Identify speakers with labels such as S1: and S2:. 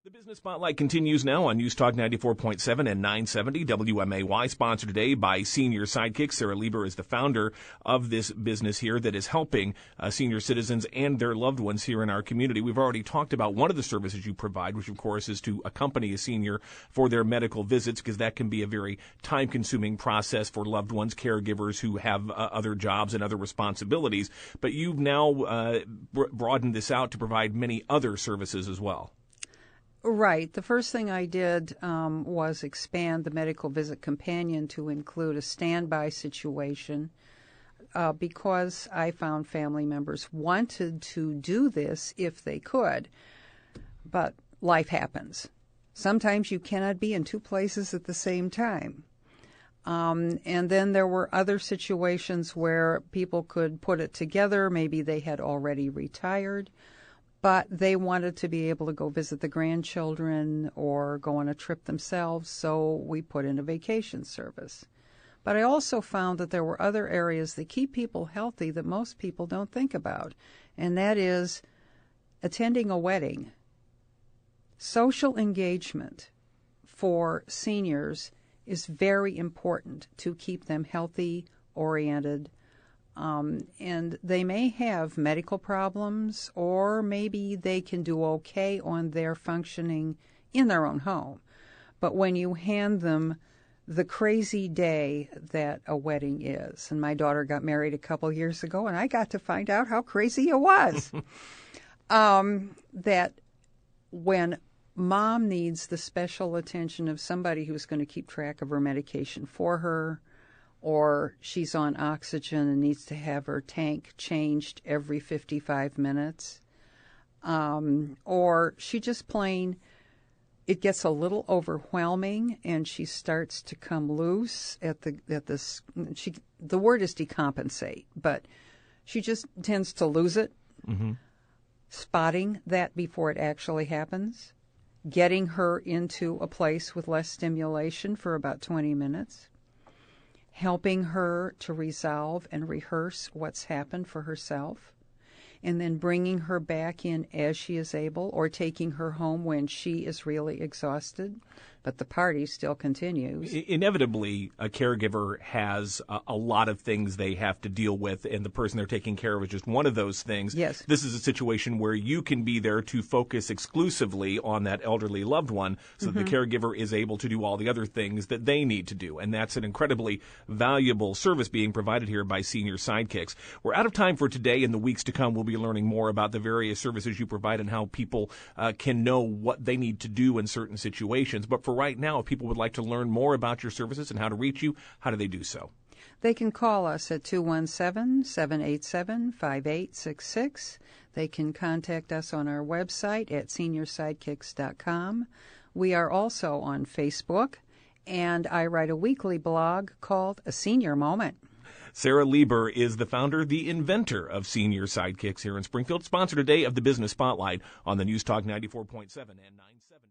S1: The Business Spotlight continues now on News Talk 94.7 and 970 WMAY, sponsored today by Senior Sidekicks. Sara Lieber is the founder of this business here that is helping senior citizens and their loved ones here in our community. We've already talked about one of the services you provide, which of course is to accompany a senior for their medical visits, because that can be a very time-consuming process for loved ones, caregivers who have other jobs and other responsibilities. But you've now broadened this out to provide many other services as well.
S2: Right. The first thing I did was expand the medical visit companion to include a standby situation because I found family members wanted to do this if they could, but life happens. Sometimes you cannot be in two places at the same time. And then there were other situations where people could put it together. Maybe they had already retired, but they wanted to be able to go visit the grandchildren or go on a trip themselves, so we put in a vacation service. But I also found that there were other areas that keep people healthy that most people don't think about, and that is attending a wedding. Social engagement for seniors is very important to keep them healthy, oriented, and they may have medical problems, or maybe they can do okay on their functioning in their own home. But when you hand them the crazy day that a wedding is, and my daughter got married a couple years ago, and I got to find out how crazy it was, that when mom needs the special attention of somebody who's going to keep track of her medication for her, or she's on oxygen and needs to have her tank changed every 55 minutes, or she just plain, it gets a little overwhelming and she starts to come loose the word is decompensate, but she just tends to lose it. Mm-hmm. Spotting that before it actually happens, getting her into a place with less stimulation for about 20 minutes, helping her to resolve and rehearse what's happened for herself, and then bringing her back in as she is able, or taking her home when she is really exhausted, but the party still continues.
S1: Inevitably, a caregiver has a lot of things they have to deal with, and the person they're taking care of is just one of those things.
S2: Yes.
S1: This is a situation where you can be there to focus exclusively on that elderly loved one, so that the caregiver is able to do all the other things that they need to do. And that's an incredibly valuable service being provided here by Senior Sidekicks. We're out of time for today. In the weeks to come, we'll be learning more about the various services you provide and how people can know what they need to do in certain situations. But for right now, if people would like to learn more about your services and how to reach you, how do they do so?
S2: They can call us at 217-787-5866. They can contact us on our website at seniorsidekicks.com. We are also on Facebook, and I write a weekly blog called A Senior Moment.
S1: Sara Lieber is the founder, the inventor of Senior Sidekicks here in Springfield, sponsor today of the Business Spotlight on the News Talk 94.7 and 970.